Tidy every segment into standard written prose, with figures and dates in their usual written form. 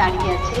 দাঁড়িয়ে আছে।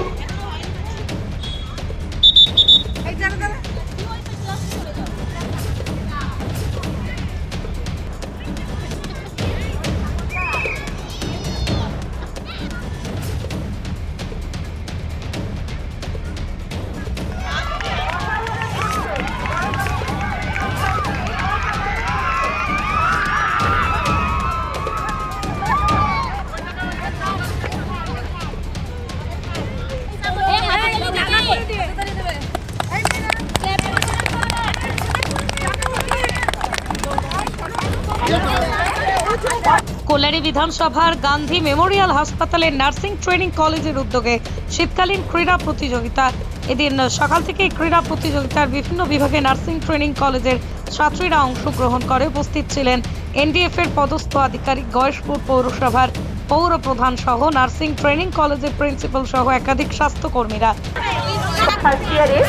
কোলারি বিধানসভার গান্ধী মেমোরিয়াল হাসপাতালের নার্সিং ট্রেনিং কলেজের উদ্যোগে শীতকালীন ক্রীড়া প্রতিযোগিতা। এদিন সকাল থেকে ক্রীড়া প্রতিযোগিতার বিভিন্ন বিভাগে নার্সিং ট্রেনিং কলেজের ছাত্রীরা অংশগ্রহণ করে। উপস্থিত ছিলেন এনডিএফ এর পদস্থ আধিকারিক, গয়েশপুর পৌরসভার পৌর প্রধান সহ নার্সিং ট্রেনিং কলেজের প্রিন্সিপাল সহ একাধিক স্বাস্থ্যকর্মীরা। ফার্স্ট ইয়ারের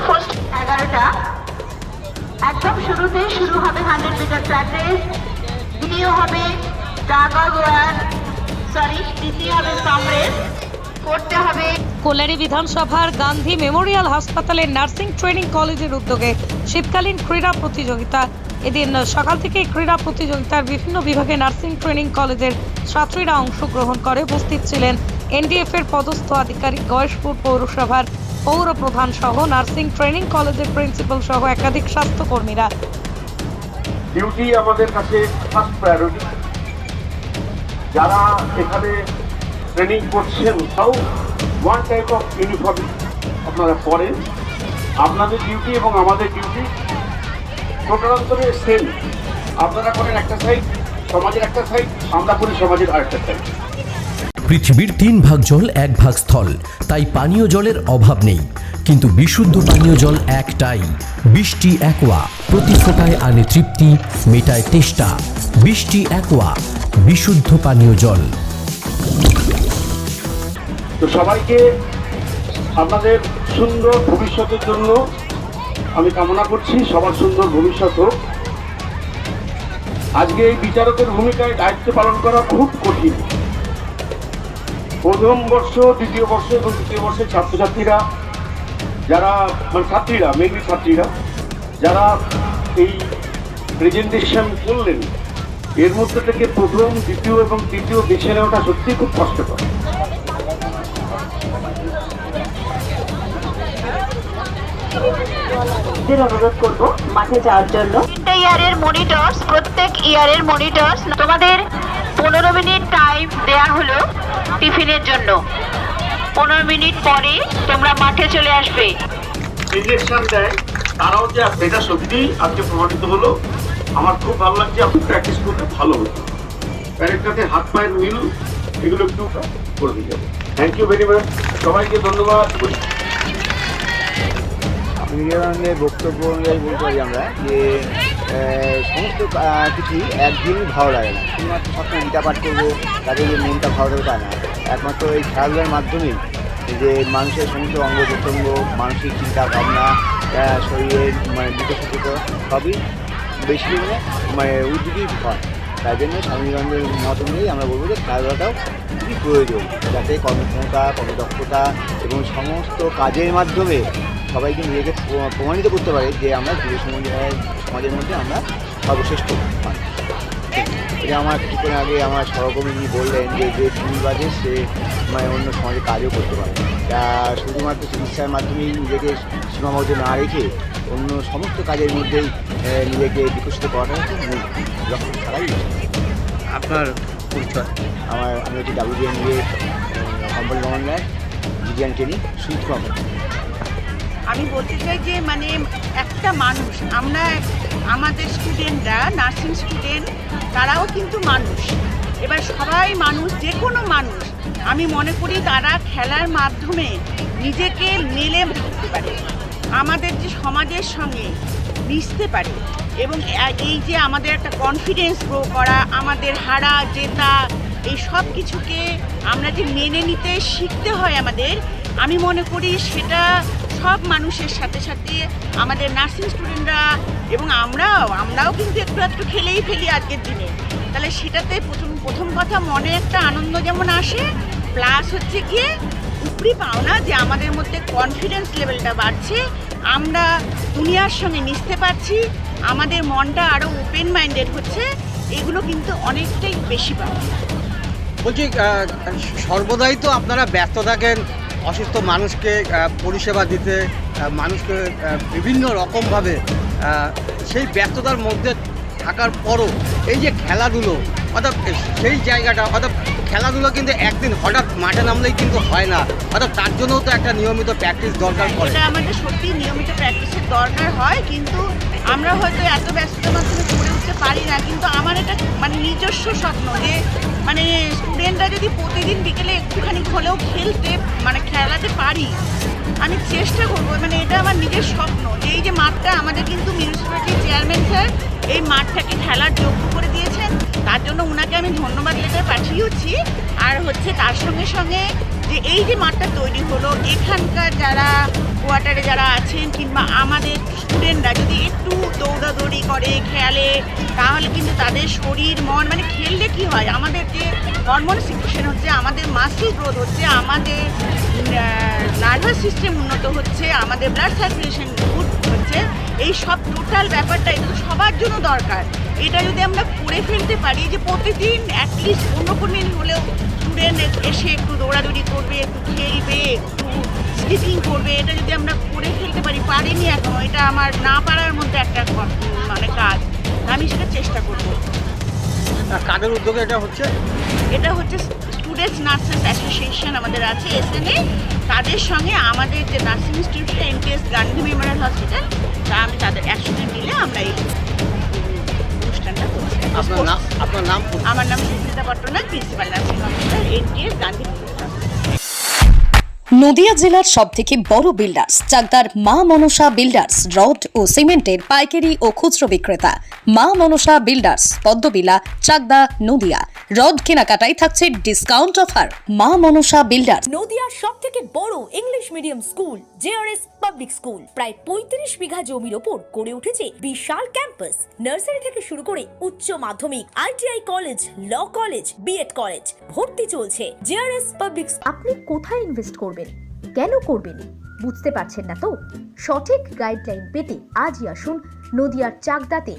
ফার্স্ট 11টা একদম শুরুতে শুরু হবে 100 মিটার প্র্যাকটিস, দ্বিতীয় হবে দ্বিতীয় হবে সামরেস, করতে হবে। কোলারি বিধানসভার গান্ধী মেমোরিয়াল হাসপাতালের নার্সিং ট্রেনিং কলেজের উদ্যোগে শীতকালীন ক্রীড়া প্রতিযোগিতা। এদিন সকাল থেকে ক্রীড়া প্রতিযোগিতার বিভিন্ন বিভাগে নার্সিং ট্রেনিং কলেজের ছাত্রীরা অংশগ্রহণ করে। উপস্থিত ছিলেন এনডিএফ এর পদস্থ আধিকারিক, গয়েশপুর পৌরসভার পৌর প্রধান সহ নার্সিং ট্রেনিং কলেজের প্রিন্সিপাল সহ একাধিক স্বাস্থ্যকর্মীরা। ডিউটি আমাদের কাছে ফার্স্ট প্রায়োরিটি। যারা এখানে ট্রেনিং করছেন তাও ওয়ান টাইপ অফ ইউনিফর্ম আপনারা পরেন। আপনাদের ডিউটি এবং আমাদের ডিউটি প্রকারান্তরে সেম। আপনারা করেন একটা সাইড, সমাজের একটা সাইড, আমরা করি সমাজের আরেকটা সাইড। পৃথিবীর 3 ভাগ জল 1 ভাগ স্থল, তাই পানীয় জলের অভাব নেই। কিন্তু বিশুদ্ধ পানীয় জল একটাই, বৃষ্টি অ্যাকোয়া। প্রতি ফোঁটায় আনে তৃপ্তি, মেটায় তেষ্টা। বৃষ্টি অ্যাকোয়া, বিশুদ্ধ পানীয় জল। তো সবাইকে আপনাদের সুন্দর ভবিষ্যতের জন্য আমি কামনা করছি, সবার সুন্দর ভবিষ্যৎ হোক। আজকে এই বিচারকের ভূমিকায় দায়িত্ব পালন করা খুব কঠিন। প্রথম বর্ষ, দ্বিতীয় বর্ষ এবং তৃতীয় বর্ষের ছাত্রছাত্রীরা যারা ছাত্রীরা মেনলি ছাত্রীরা যারা এই প্রেজেন্টেশন করলেন, এর মধ্যে থেকে প্রথম, দ্বিতীয় এবং তৃতীয় বেছে নেওয়াটা সত্যিই খুব কষ্টকর। অনুরোধ করব মাঠে যাওয়ার জন্য। ইয়ারের মনিটরস, প্রত্যেক ইয়ারের মনিটরস তোমাদের 15 মিনিট টাইম দেয়া হলো টিফিনের জন্য। 15 মিনিট পরে তোমরা মাঠে চলে আসবে। ইনজেকশন দেয় তারাও যে এটা সত্যি আজকে প্রমাণিত হলো। আমার খুব ভালো লাগছে, আপনি প্র্যাকটিস করতে ভালো হতো। প্যারেডটাতে হাত পায়ের মিল এগুলো একটু করে দিয়ে যাবো। থ্যাংক ইউ ভেরি মাচ, সবাইকে ধন্যবাদ। মিডিয়ার বক্তব্য অনুযায়ী বলতে পারি আমরা যে সমস্ত কিছুই একদিনই ভালো লাগে না। শুধুমাত্র সবসময় গীতা পাঠ করবো তাদের যে মনটা ভালো থাকবে তা না। একমাত্র এই খেলাধুলার মাধ্যমেই যে মানুষের সমস্ত অঙ্গ প্রত্যঙ্গ, মানসিক চিন্তা ভাবনা, শরীরের বিকশিত সবই বেশি উদ্যোগী হয়। তাই জন্য স্বামী বিবেকানন্দের মত অনুযায়ী আমরা বলবো যে খেলাধুলাটাও খুবই প্রয়োজন, যাতে কর্মক্ষমতা, কর্মদক্ষতা এবং সমস্ত কাজের মাধ্যমে সবাইকে নিজেকে প্রমাণিত করতে পারে যে আমরা যুব সমাজের মধ্যে আমরা সর্বশ্রেষ্ঠ মানুষ। এটা আমার কিছুক্ষণ আগে আমার সহকর্মী বললেন যে ফুল বাজে সে অন্য সমাজে কাজও করতে পারে। তা শুধুমাত্র চিকিৎসার মাধ্যমেই নিজেকে সীমাবদ্ধ না রেখে অন্য সমস্ত কাজের মধ্যেই নিজেকে বিকশিত করাটা হচ্ছে মূল লক্ষ্য ছাড়াই। আপনার পরিচয়? আমি হচ্ছে WBNA কোম্পানি গভর্নমেন্ট বিজ্ঞান ট্রেনিং সুইট কোম্পানি। আমি বলতে চাই যে একটা মানুষ, আমরা আমাদের স্টুডেন্টরা নার্সিং স্টুডেন্ট, তারাও কিন্তু মানুষ। এবার সবাই মানুষ, যে কোনো মানুষ আমি মনে করি তারা খেলার মাধ্যমে নিজেকে মেলে ধরতে পারে, আমাদের যে সমাজের সঙ্গে মিশতে পারে এবং এই যে আমাদের একটা কনফিডেন্স গ্রো করা, আমাদের হারা জেতা, এই সব কিছুকে আমরা যে মেনে নিতে শিখতে হয় আমাদের, আমি মনে করি সেটা সব মানুষের সাথে সাথে আমাদের নার্সিং স্টুডেন্টরা এবং আমরাও কিন্তু একটু একটু খেলেই ফেলি আজকের দিনে। তাহলে সেটাতে প্রথম কথা মনে একটা আনন্দ যেমন আসে, প্লাস হচ্ছে গিয়ে উপরি পাওনা যে আমাদের মধ্যে কনফিডেন্স লেভেলটা বাড়ছে, আমরা দুনিয়ার সঙ্গে মিশতে পারছি, আমাদের মনটা আরও ওপেন মাইন্ডেড হচ্ছে, এগুলো কিন্তু অনেকটাই বেশি পাওয়া। বলছি সর্বদাই তো আপনারা ব্যস্ত থাকেন অসুস্থ মানুষকে পরিষেবা দিতে, মানুষকে বিভিন্ন রকমভাবে, সেই ব্যস্ততার মধ্যে থাকার পরও এই যে খেলাধুলো, অর্থাৎ সেই জায়গাটা, অর্থাৎ খেলাধুলো কিন্তু একদিন হঠাৎ মাঠে নামলেই কিন্তু হয় না, অর্থাৎ তার জন্যও তো একটা নিয়মিত প্র্যাকটিস দরকার পড়ে। এটা আমাদের সত্যি নিয়মিত প্র্যাকটিসের দরকার হয়, কিন্তু আমরা হয়তো এত ব্যস্ততার মাধ্যমে করে উঠতে পারি না। কিন্তু আমার এটা মানে নিজস্ব স্বপ্ন যে মানে স্টুডেন্টরা যদি প্রতিদিন বিকেলে একটুখানি হলেও খেলাতে পারি, আমি চেষ্টা করবো। মানে এটা আমার নিজের স্বপ্ন যে এই যে মাঠটা আমাদের কিন্তু মিউনিসিপ্যালিটি চেয়ারম্যান স্যার এই মাঠটাকে খেলার যোগ্য করে দিয়েছেন, তার জন্য ওনাকে আমি ধন্যবাদ লেটার পাঠিয়েছি। আর হচ্ছে তার সঙ্গে সঙ্গে যে এই যে মাঠটা তৈরি হলো, এখানকার যারা কোয়ার্টারে যারা আছেন কিংবা আমাদের স্টুডেন্টরা যদি একটু দৌড়াদৌড়ি করে খেলে, তাহলে কিন্তু তাদের শরীর মন মানে খেললে কি হয়, আমাদের যে হরমোন সিক্রেশন হচ্ছে, আমাদের মাসেল গ্রোথ হচ্ছে, আমাদের নার্ভাস সিস্টেম উন্নত হচ্ছে, আমাদের ব্লাড সার্কুলেশন গুড হচ্ছে, এই সব টোটাল ব্যাপারটা এটা তো সবার জন্য দরকার। এটা যদি আমরা করে ফেলতে পারি যে প্রতিদিন অ্যাটলিস্ট 15 মিনিট হলেও স্টুডেন্ট এসে একটু দৌড়াদৌড়ি করবে, একটু খেলবে, একটু স্কিপিং করবে, এটা যদি আমরা করে ফেলতে পারিনি এখনো, এটা আমার না পারার মধ্যে একটা মানে কাজ, আমি সেটা চেষ্টা করব। কাদের উদ্যোগে এটা হচ্ছে? এটা হচ্ছে স্টুডেন্টস নার্সেস অ্যাসোসিয়েশন আমাদের আছে এসএনএ, তাদের সঙ্গে আমাদের যে nursing institution NTS Gandhi memorial hospital, তা আমি তাদের একসঙ্গে মিলে আমরা এই অনুষ্ঠানটা করছি। আপনার নাম? আমার নাম Susmita Pattanath, principal nursing hospital NTS Gandhi memorial hospital. Nadia জেলার সবথেকে বড় বিল্ডার্স চাকদার মা মনসা বিল্ডার্স রড ও সিমেন্টের পাইকারি ও খুচরো বিক্রেতা। মা মনসা বিল্ডার্স, পদ্মবিলা, চাকদা, নদিয়া। রড কেনাকাটায় থাকছে ডিসকাউন্ট অফার। মা মনসা বিল্ডার্স। নদিয়ার সবথেকে বড় English medium school JRS public school, প্রায় 35 বিঘা জমির ওপর গড়ে উঠেছে বিশাল ক্যাম্পাস। নার্সারি থেকে শুরু করে উচ্চ মাধ্যমিক, ITI college, law college, BEd college, ভর্তি চলছে। JRS public. আপনি কোথায় ইনভেস্ট করবেন, কেন করবেন বুঝতে পারছেন না তো? সঠিক গাইডলাইন পেতে আজই আসুন নদিয়ার চাকদাতে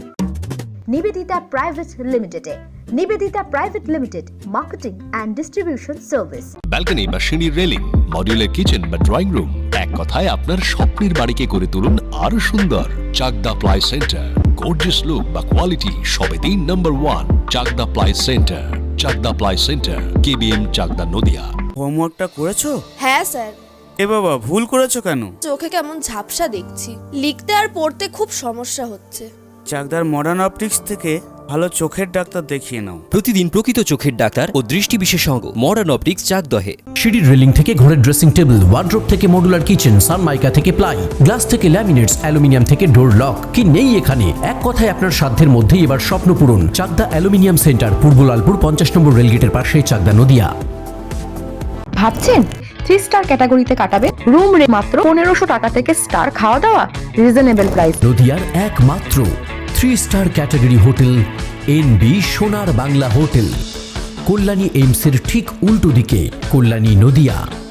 নিবেদিতা প্রাইভেট লিমিটেডে। Nivedita private limited, marketing and distribution service. Balcony বা সিঁড়ির রেলিং, মডিউলার কিচেন বা ড্রয়িং রুম, এক কথায় আপনার স্বপ্নের বাড়িকে করে তুলুন আরো সুন্দর। Chakdah ply centre, gorgeous look বা কোয়ালিটি সবে 3 number 1 Chakdah ply centre. Chakdah ply centre, KBM, Chakdah, Nadia. হোমওয়ার্কটা করেছো? হ্যাঁ স্যার। এ বাবা, ভুল করেছো কেন? চোখে কেমন ঝাপসা দেখছি, লিখতে আর পড়তে খুব সমস্যা হচ্ছে। চাকদার মডার্ন অপটিক্স থেকে ভালো চোখের ডাক্তার দেখিয়ে নাও। প্রতিদিন প্রকৃত চোখের ডাক্তার ও দৃষ্টি বিশেষজ্ঞ মডার্ন অপটিক্স চাকদহে। সিঁড়ির রেলিং থেকে ঘরের ড্রেসিং টেবিল, ওয়ার্ড্রোব থেকে মডুলার কিচেন, সানমাইকা থেকে প্লাই, গ্লাস থেকে ল্যামিনেটস, অ্যালুমিনিয়াম থেকে ডোর লক, কি নেই এখানে? এক কথায় আপনার সাধ্যের মধ্যেই এবার স্বপ্ন পূরণ। চাকদা অ্যালুমিনিয়াম সেন্টার, পূর্ব লালপুর 50 নম্বর রেলগেটের পাশে, চাকদা, নদিয়া। ভাবছেন 3 স্টার ক্যাটাগরিতে কাটাবে? রুম রে মাত্র 1500 টাকা থেকে স্টার, খাওয়া দাওয়া রিজনেবল প্রাইস। নদিয়ার একমাত্র 3 স্টার ক্যাটাগরি হোটেল এনবি সোনার বাংলা হোটেল, কল্যাণী এইমসের ঠিক উল্টো দিকে, কল্যাণী, নদিয়া।